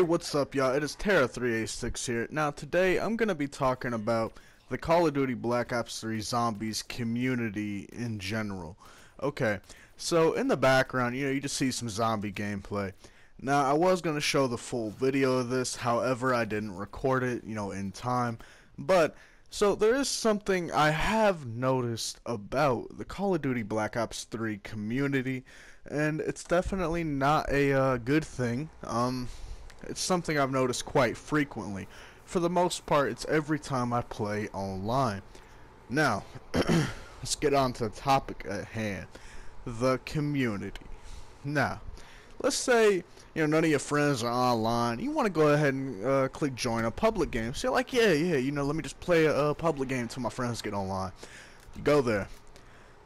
what's up, y'all? It is Terra386 here. Now, today I'm going to be talking about the Call of Duty Black Ops 3 Zombies community in general. Okay, so in the background, you just see some zombie gameplay. Now, I was going to show the full video of this, however, I didn't record it, in time. But, so there is something I have noticed about the Call of Duty Black Ops 3 community, and it's definitely not a good thing. It's something I've noticed quite frequently. For the most part, it's every time I play online. Now, let's get on to the topic at hand. The community. Now, let's say, none of your friends are online. You want to go ahead and click join a public game. So you're like, yeah, let me just play a public game until my friends get online. You go there.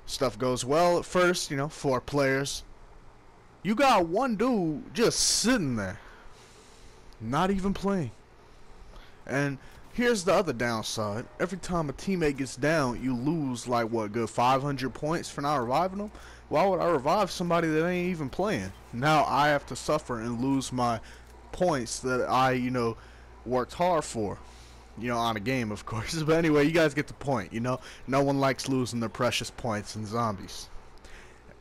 Stuff goes well at first, 4 players. You got one dude just sitting there, not even playing. And here's the other downside. Every time a teammate gets down, you lose like what, good 500 points for not reviving them? Why would I revive somebody that ain't even playing? Now I have to suffer and lose my points that I, worked hard for. On a game, of course. But anyway, you guys get the point, No one likes losing their precious points in zombies.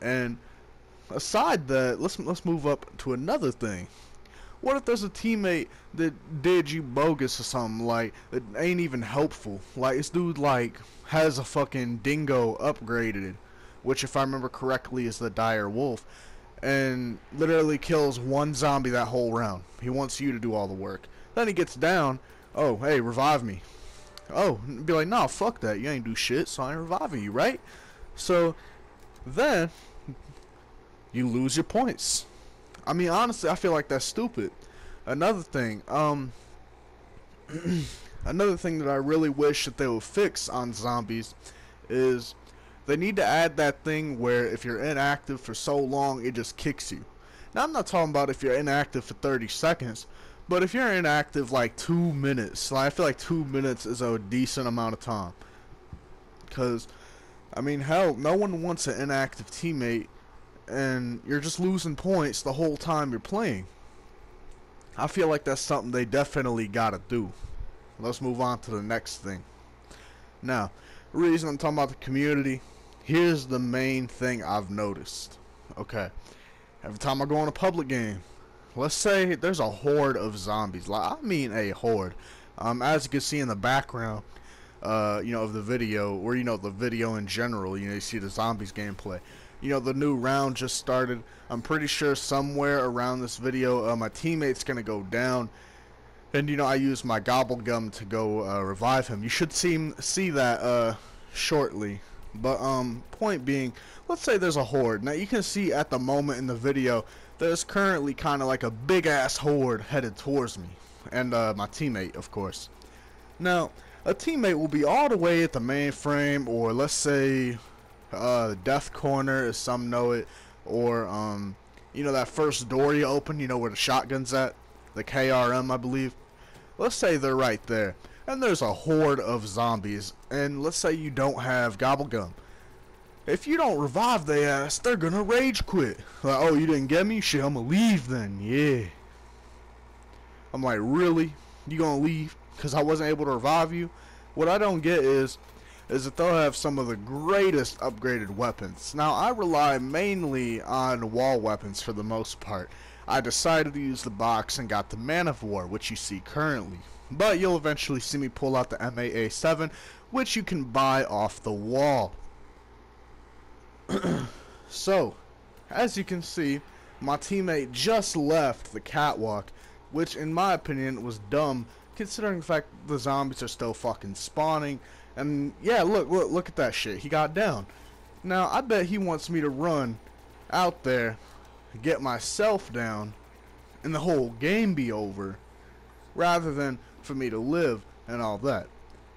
And aside that, let's move up to another thing. What if there's a teammate that did you bogus or something, like, that ain't even helpful? Like, this dude, has a fucking dingo upgraded, which, if I remember correctly, is the dire wolf, and literally kills one zombie that whole round. He wants you to do all the work. Then he gets down, oh, hey, revive me. Oh, be like, nah, fuck that, you ain't do shit, so I ain't reviving you, right? So, then, you lose your points. I mean, honestly, I feel like that's stupid. Another thing, another thing that I really wish that they would fix on zombies is they need to add that thing where if you're inactive for so long, it just kicks you. Now, I'm not talking about if you're inactive for 30 seconds, but if you're inactive like 2 minutes, I feel like 2 minutes is a decent amount of time. Because, I mean, hell, no one wants an inactive teammate and you're just losing points the whole time you're playing. I feel like that's something they definitely gotta do. Let's move on to the next thing. Now, the reason I'm talking about the community, here's the main thing I've noticed. Okay, every time I go on a public game, let's say there's a horde of zombies. I mean a horde. As you can see in the background, of the video, or the video in general, you see the zombies gameplay. The new round just started. I'm pretty sure somewhere around this video, my teammate's gonna go down, and I use my gobble gum to go revive him. You should see that shortly. But point being, let's say there's a horde. Now you can see at the moment in the video, there's currently kind of like a big ass horde headed towards me, and my teammate, of course. Now, a teammate will be all the way at the mainframe, or let's say the death corner, as some know it, or that first door you open, where the shotgun's at, the KRM, I believe. Let's say they're right there, and there's a horde of zombies, and let's say you don't have gobblegum. If you don't revive their ass, they're gonna rage quit. Like, oh, you didn't get me? Shit, I'm gonna leave then. Yeah. I'm like, really? You gonna leave because I wasn't able to revive you? What I don't get is that they'll have some of the greatest upgraded weapons. Now, I rely mainly on wall weapons for the most part. I decided to use the box and got the Man of War, which you see currently. But you'll eventually see me pull out the MAA7, which you can buy off the wall. So, as you can see, my teammate just left the catwalk, which in my opinion was dumb, considering the fact the zombies are still fucking spawning. And yeah, look at that shit. He got down. Now, I bet he wants me to run out there, get myself down, and the whole game be over, rather than for me to live and all that,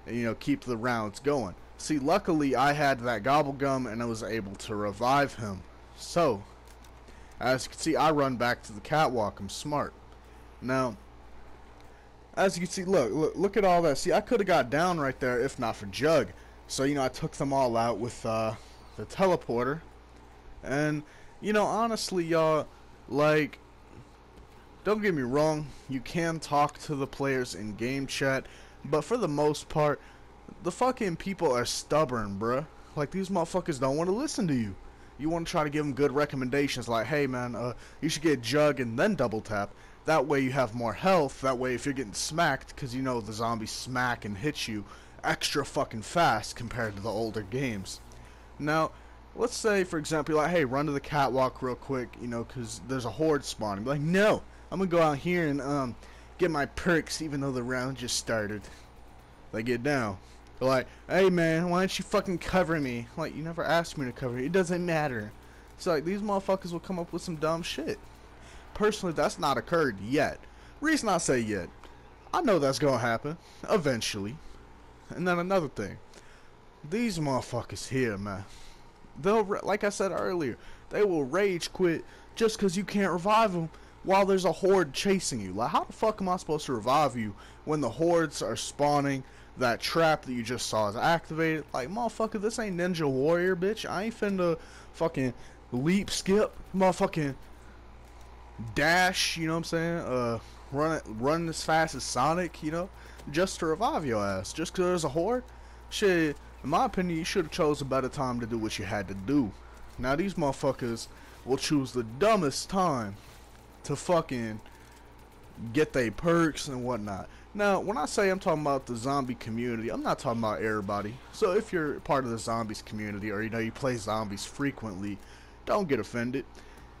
and keep the rounds going. See, luckily I had that gobblegum and I was able to revive him. So, as you can see, I run back to the catwalk. I'm smart. Now, as you can see, look at all that. See, I could have got down right there if not for Jug. So, I took them all out with the teleporter. And, honestly, y'all, like, Don't get me wrong, you can talk to the players in game chat, but for the most part, the fucking people are stubborn, bruh. Like, these motherfuckers don't want to listen to you. You want to try to give them good recommendations like, hey man, you should get jug and then double tap. That way you have more health. That way if you're getting smacked, because you know the zombies smack and hit you extra fucking fast compared to the older games. Now, let's say for example, like, hey, run to the catwalk real quick, you know, because there's a horde spawning. Like, no, I'm gonna go out here and get my perks even though the round just started. They get down. They're like, hey man, why don't you fucking cover me? Like, you never asked me to cover you. It doesn't matter. So like, these motherfuckers will come up with some dumb shit. Personally, that's not occurred yet. Reason I say yet, I know that's gonna happen eventually. And then another thing, these motherfuckers here, man, they'll, like I said earlier, they will rage quit just because you can't revive them while there's a horde chasing you. Like, how the fuck am I supposed to revive you when the hordes are spawning? That trap that you just saw is activated. Like, motherfucker, this ain't Ninja Warrior, bitch. I ain't finna fucking leap, skip, motherfucking dash, you know what I'm saying? Run as fast as Sonic, you know, just to revive your ass. Just because there's a horde? Shit, in my opinion, you should have chose a better time to do what you had to do. Now, these motherfuckers will choose the dumbest time to fucking get their perks and whatnot. Now, when I say I'm talking about the zombie community, I'm not talking about everybody. So if you're part of the zombies community, or you know you play zombies frequently, don't get offended.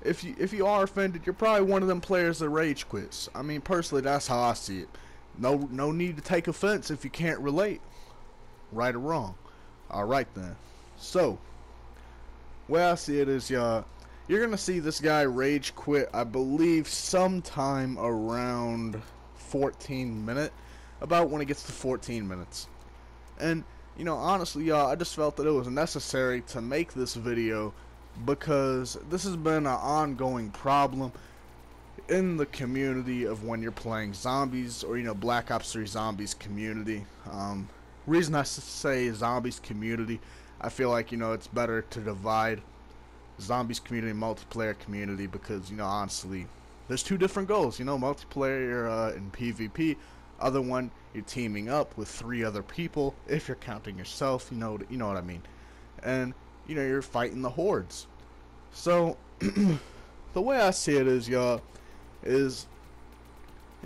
If you are offended, you're probably one of them players that rage quits. I mean, personally, that's how I see it. No need to take offense if you can't relate. Right or wrong. Alright then. So, way I see it is, y'all, you're gonna see this guy rage quit, I believe, sometime around 14 minute, about when it gets to 14 minutes. And you know, honestly, y'all, I just felt that it was necessary to make this video because this has been an ongoing problem in the community of when you're playing zombies, or you know, Black Ops 3 zombies community. Reason I say zombies community, I feel like, you know, it's better to divide zombies community and multiplayer community, because, you know, honestly, there's two different goals. You know, multiplayer in PvP, other one you're teaming up with 3 other people if you're counting yourself, you know what I mean. And you know, you're fighting the hordes. So the way I see it is, y'all, is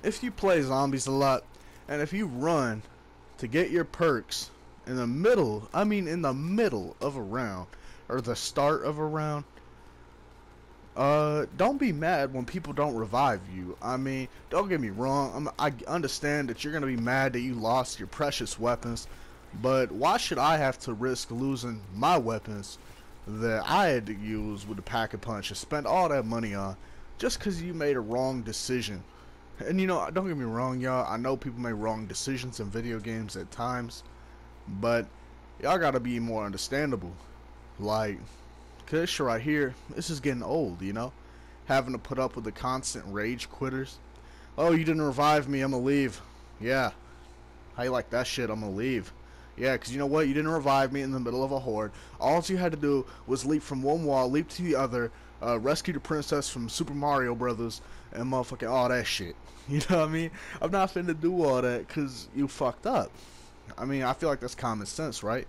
if you play zombies a lot and if you run to get your perks in the middle, I mean in the middle of a round, or the start of a round, don't be mad when people don't revive you. I mean, don't get me wrong, I understand that you're gonna be mad that you lost your precious weapons, but why should I have to risk losing my weapons that I had to use with the Pack-a-Punch and spend all that money on just because you made a wrong decision? And you know, don't get me wrong, y'all, I know people make wrong decisions in video games at times, but y'all gotta be more understandable. Like, cause this shit right here, this is getting old, you know? Having to put up with the constant rage quitters. Oh, you didn't revive me, I'm gonna leave. Yeah. How you like that shit? I'm gonna leave. Yeah, cause you know what? You didn't revive me in the middle of a horde. All you had to do was leap from one wall, leap to the other, rescue the princess from Super Mario Brothers, and motherfucking all that shit. You know what I mean? I'm not finna do all that cause you fucked up. I mean, I feel like that's common sense, right?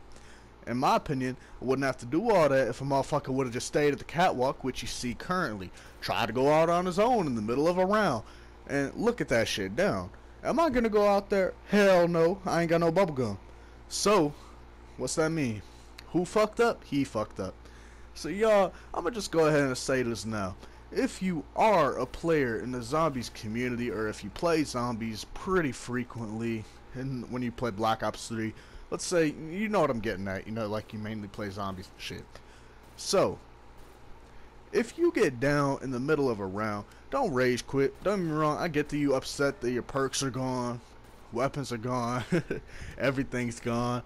In my opinion, I wouldn't have to do all that if a motherfucker would have just stayed at the catwalk, which you see currently. Try to go out on his own in the middle of a round and look at that shit down. Am I gonna go out there? Hell no, I ain't got no bubblegum. So, what's that mean? Who fucked up? He fucked up. So y'all, I'm gonna just go ahead and say this now. If you are a player in the zombies community, or if you play zombies pretty frequently, and when you play Black Ops 3, let's say, you know what I'm getting at, you know, like you mainly play zombies and shit. So, if you get down in the middle of a round, don't rage quit. Don't get me wrong, I get that you upset that your perks are gone, weapons are gone, everything's gone,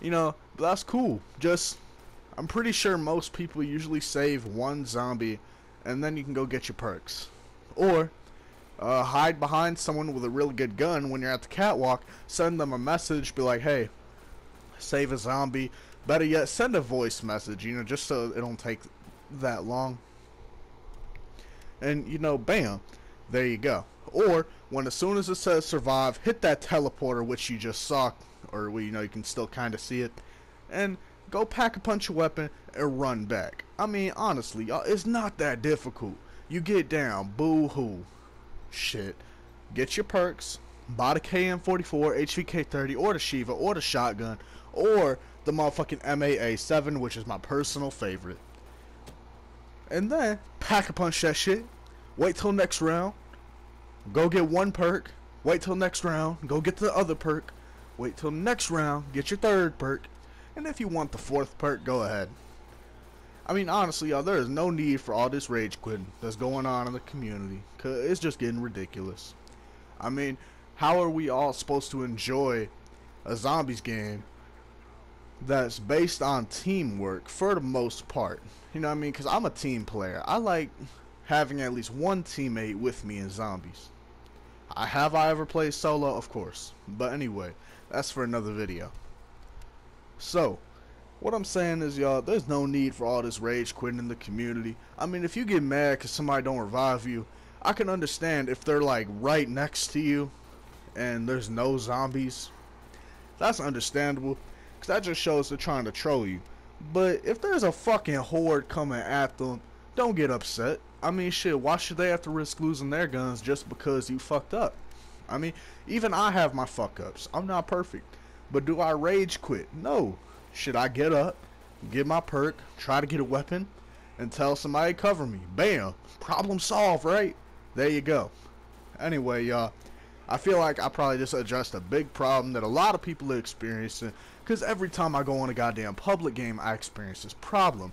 you know, but that's cool. Just, I'm pretty sure most people usually save one zombie and then you can go get your perks. Or hide behind someone with a really good gun when you're at the catwalk, send them a message, be like, hey, save a zombie. Better yet, send a voice message, you know, just so it don't take that long. And, you know, bam, There you go. Or when as soon as it says survive, hit that teleporter which you just saw, or you know you can still kind of see it, and go pack a punch your weapon and run back. I mean, honestly, y'all, it's not that difficult. You get down, boo hoo, shit. Get your perks, buy the KM44, HVK30, or the Shiva, or the shotgun, or the motherfucking MAA7, which is my personal favorite. And then pack a punch that shit. Wait till next round. Go get one perk. Wait till next round. Go get the other perk. Wait till next round. Get your third perk. And if you want the fourth perk, go ahead. I mean, honestly, y'all, there is no need for all this rage quitting that's going on in the community. Cause it's just getting ridiculous. I mean, how are we all supposed to enjoy a zombies game that's based on teamwork for the most part? You know what I mean? Because I'm a team player. I like having at least one teammate with me in zombies. Have I ever played solo? Of course. But anyway, that's for another video. So, what I'm saying is, y'all, there's no need for all this rage quitting in the community. I mean, if you get mad because somebody don't revive you, I can understand if they're like right next to you and there's no zombies. That's understandable, because that just shows they're trying to troll you. But if there's a fucking horde coming at them, don't get upset. I mean, shit, why should they have to risk losing their guns just because you fucked up? I mean, even I have my fuck ups. I'm not perfect. But do I rage quit? No. Should I get up, get my perk, try to get a weapon, and tell somebody to cover me? Bam. Problem solved, right? There you go. Anyway, y'all, I feel like I probably just addressed a big problem that a lot of people are experiencing, because every time I go on a goddamn public game, I experience this problem.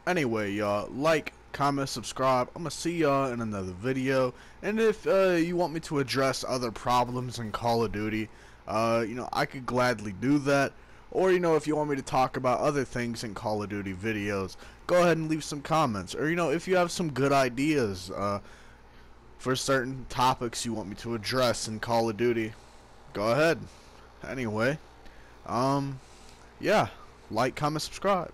Anyway, y'all, like, comment, subscribe. I'm gonna see y'all in another video. And if you want me to address other problems in Call of Duty, you know, I could gladly do that. Or, you know, if you want me to talk about other things in Call of Duty videos, go ahead and leave some comments. Or, you know, if you have some good ideas for certain topics you want me to address in Call of Duty, go ahead. Anyway, yeah, like, comment, subscribe.